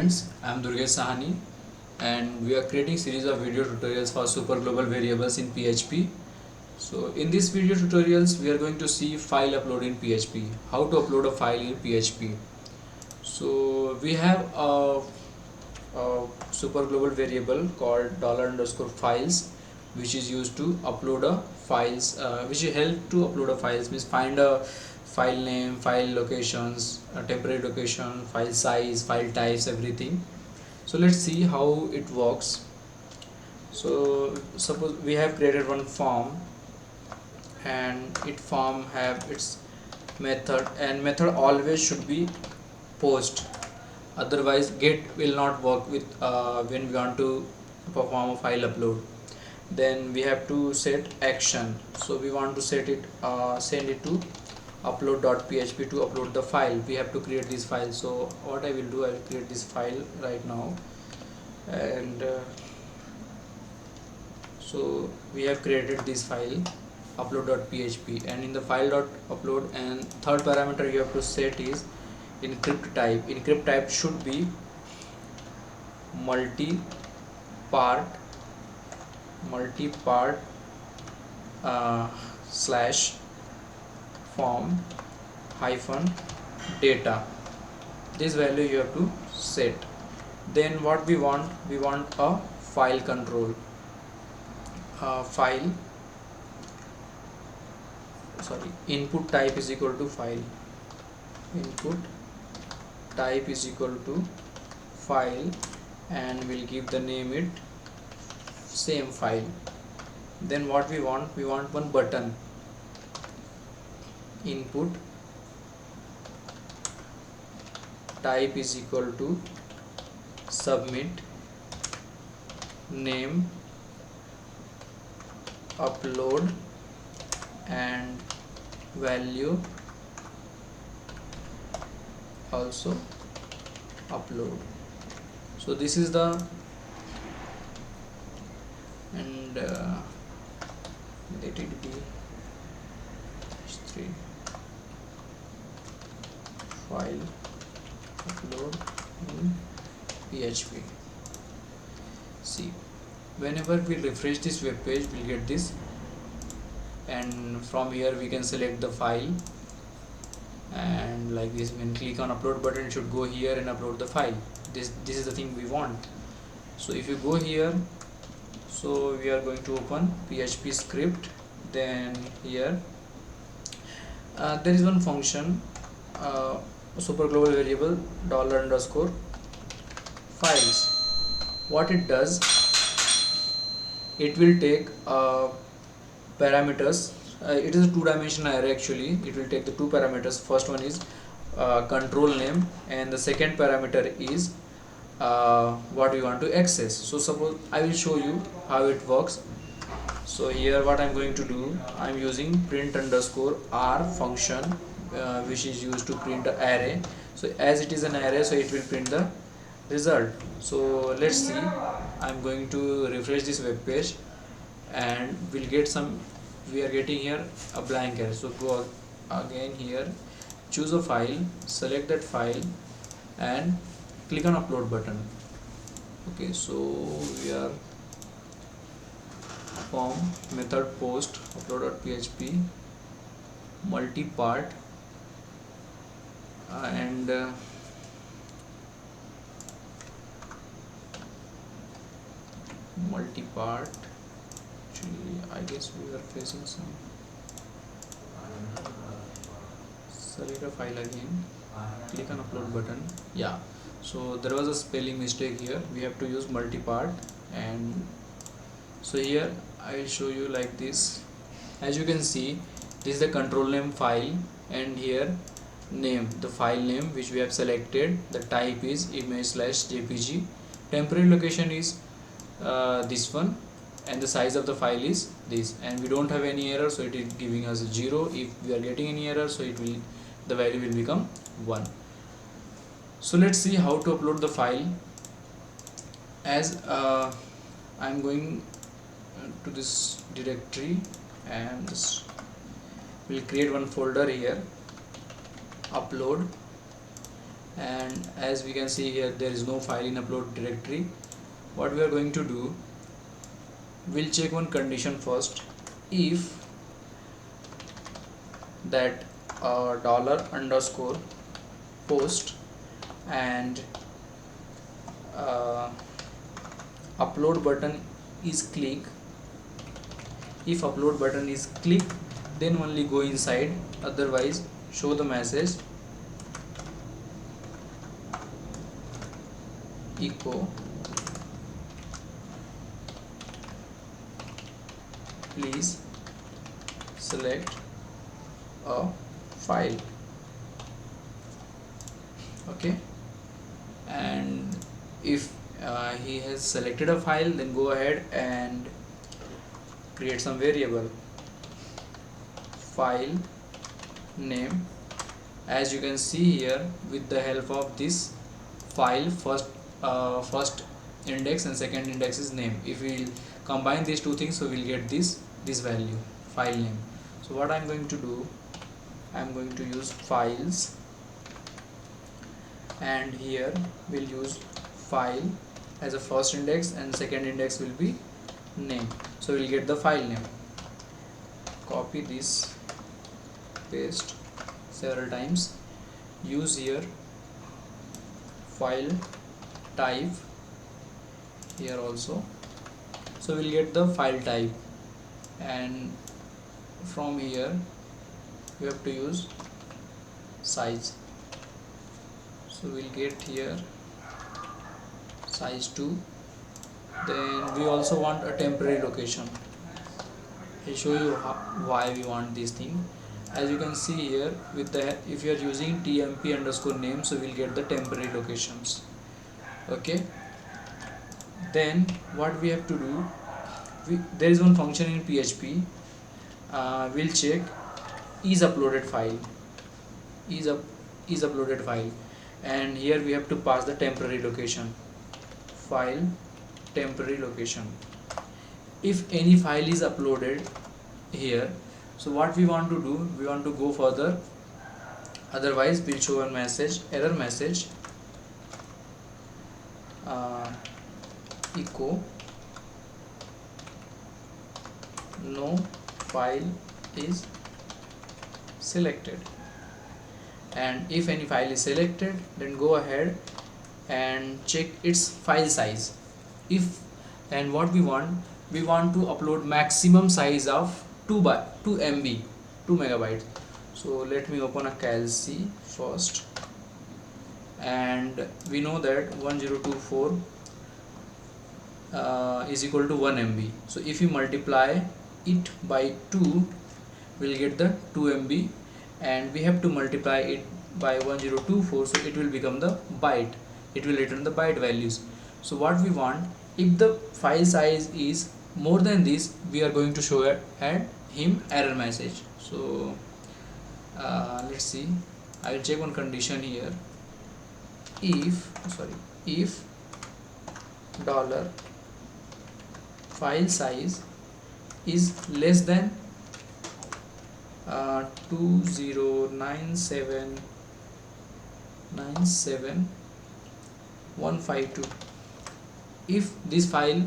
Friends, I am Durgesh Sahani and we are creating series of video tutorials for super global variables in PHP. So in this video tutorials we are going to see file upload in PHP, how to upload a file in PHP. So we have a super global variable called $_files which is used to upload a files, which will help to upload a files, means find a file name, file locations, a temporary location, file size, file types, everything. So let's see how it works. So suppose we have created one form and it form have its method, and method always should be post, otherwise get will not work with when we want to perform a file upload. Then we have to set action, so we want to set it, send it to upload.php to upload the file. We have to create this file. So what I will do, I will create this file right now. And so we have created this file upload.php, and in the file.upload, and third parameter you have to set is encrypt type. Encrypt type should be multi-part slash form hyphen data. This value you have to set. Then what we want a file control, input type is equal to file, input type is equal to file, and we'll give the name it same file. Then what we want one button, input type is equal to submit, name upload, and value also upload. So this is the, and let it be 3 file upload in PHP. See, whenever we refresh this web page, we'll get this, and from here we can select the file, and like this, when click on upload button, it should go here and upload the file. This is the thing we want. So if you go here, so we are going to open PHP script. Then here there is one function, super global variable $_files. What it does, it will take parameters. It is a two-dimensional array actually. It will take the two parameters. First one is control name, and the second parameter is what we want to access. So suppose I will show you how it works. So here what I'm going to do, I'm using print_r function, which is used to print an array. So as it is an array, so it will print the result. So let's see, I'm going to refresh this web page, and we'll get some, we are getting here a blank array. So go again here, choose a file, select that file, and click on upload button. Okay, so we are form method post upload.php multi-part, and multi-part. Actually, I guess we are facing some. Select a file again, click on upload button. Yeah, so there was a spelling mistake here. We have to use multi-part, and so here I will show you like this. As you can see, this is the control name file, and here name, the file name which we have selected. The type is image/jpg. Temporary location is this one, and the size of the file is this, and we don't have any error, so it is giving us 0. If we are getting any error, so it will, the value will become 1. So let's see how to upload the file. As I'm going to this directory, and we'll create one folder here, upload, and as we can see here, there is no file in upload directory. What we are going to do, we'll check one condition first. If that dollar underscore post and upload button is click, if upload button is clicked, then only go inside, otherwise show the message echo please select a file. Okay, and if he has selected a file, then go ahead and create some variable file name. As you can see here, with the help of this file, first index and second index is name. If we combine these two things, so we'll get this value, file name. So what I'm going to do, I'm going to use files, and here we'll use file as a first index and second index will be name. So we'll get the file name. Copy this, paste several times, use here file type here also. So we'll get the file type, and from here we have to use size. So we'll get here size 2. Then we also want a temporary location. I'll show you why we want this thing. As you can see here, with the if you are using tmp underscore name, so we'll get the temporary locations. Okay, then what we have to do, there is one function in PHP. We'll check is uploaded file, is uploaded file, and here we have to pass the temporary location, file temporary location. If any file is uploaded here, so what we want to do, we want to go further, otherwise we'll show a message, error message, echo no file is selected. And if any file is selected, then go ahead and check its file size. And what we want to upload maximum size of 2 MB, 2 megabytes. So let me open a calc first, and we know that 1024 is equal to 1 MB. So if you multiply it by 2, we'll get the 2 MB, and we have to multiply it by 1024, so it will become the byte, it will return the byte values. So what we want, if the file size is more than this, we are going to show him error message. So let's see, I will check one condition here. If dollar file size is less than 209797152, if this file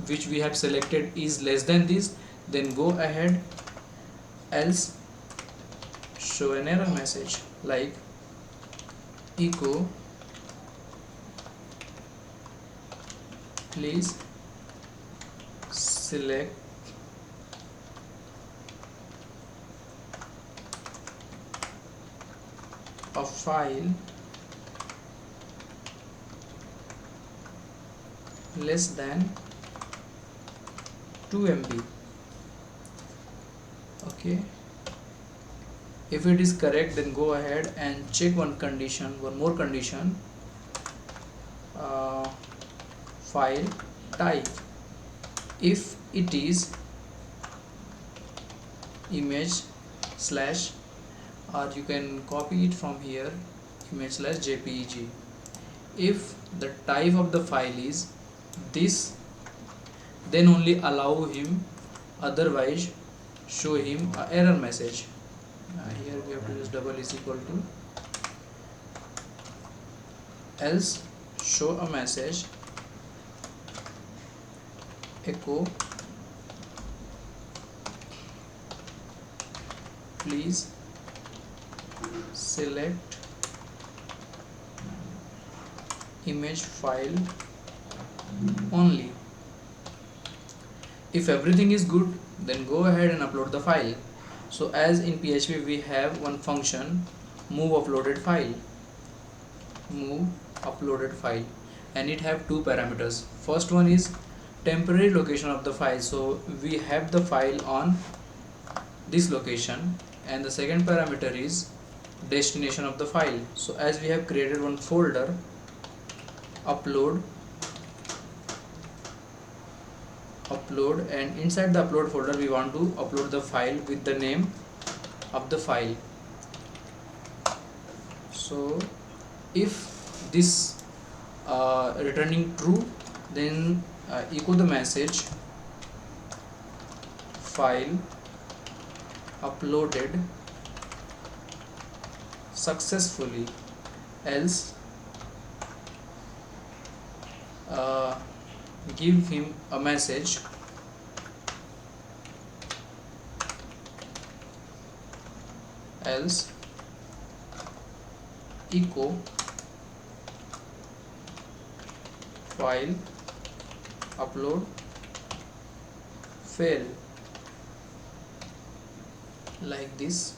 which we have selected is less than this, then go ahead, else show an error message like echo please select a file less than 2 MB. Okay, if it is correct, then go ahead and check one more condition, file type. If it is image slash, or you can copy it from here, image slash jpeg. If the type of the file is this, then only allow him, otherwise show him a error message. Here we have to use double is equal to else show a message echo please select image file only. If everything is good, then go ahead and upload the file. So as in PHP we have one function, move uploaded file, and it have two parameters. First one is temporary location of the file, so we have the file on this location, and the second parameter is destination of the file. So as we have created one folder, upload, and inside the upload folder we want to upload the file with the name of the file. So if this returning true, then echo the message file uploaded successfully, else give him a message else echo file upload failed. Like this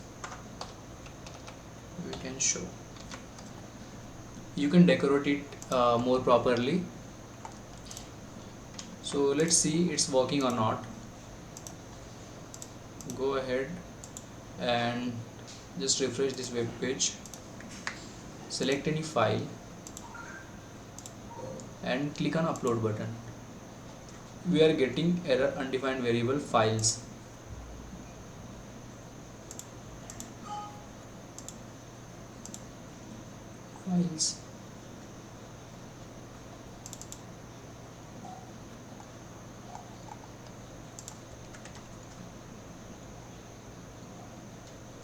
we can show. You can decorate it more properly. So let's see it's working or not. Go ahead and just refresh this web page, select any file and click on upload button. We are getting error undefined variable files.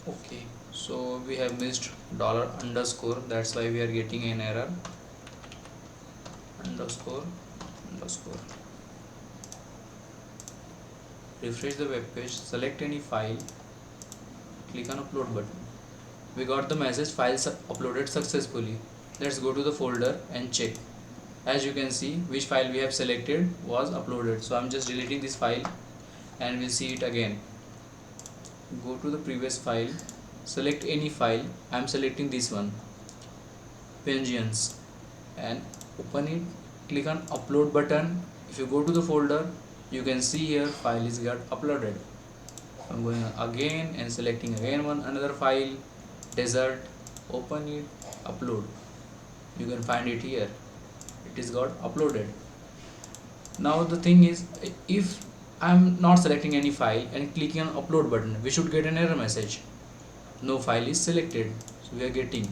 Okay, so we have missed dollar underscore, that's why we are getting an error. Underscore. Refresh the web page, select any file, click on upload button. We got the message files uploaded successfully. Let's go to the folder and check. As you can see, which file we have selected was uploaded. So I'm just deleting this file and we'll see it again. Go to the previous file, select any file. I'm selecting this one, Pensions, and open it. Click on upload button. If you go to the folder, you can see here file is got uploaded. I'm going again and selecting again another file, desert. Open it, upload. You can find it here. It is got uploaded. Now the thing is, if I'm not selecting any file and clicking on upload button, we should get an error message. No file is selected. So we are getting.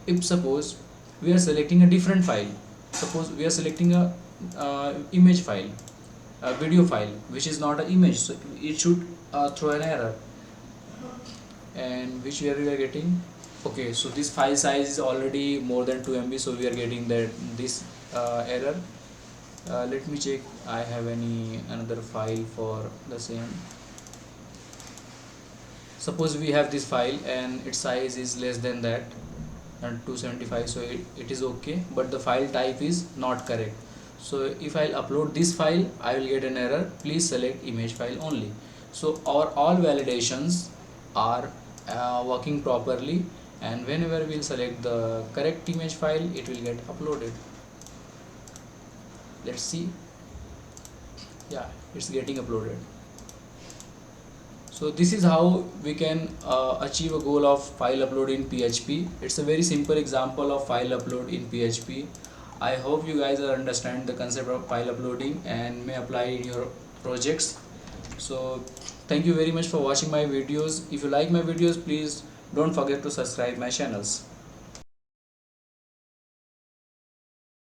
If suppose we are selecting a different file, suppose we are selecting a image file, a video file, which is not an image, so it should throw an error. And which error we are getting? Okay, so this file size is already more than 2 MB, so we are getting this error. Let me check I have another file for the same. Suppose we have this file and its size is less than that, and 275, so it is okay, but the file type is not correct. So if I'll upload this file, I will get an error, please select image file only. So our all validations are working properly, and whenever we'll select the correct image file, it will get uploaded. Let's see. Yeah, it's getting uploaded. So this is how we can achieve a goal of file upload in PHP. It's a very simple example of file upload in PHP. I hope you guys are understand the concept of file uploading and may apply in your projects. So thank you very much for watching my videos. If you like my videos, please don't forget to subscribe my channels.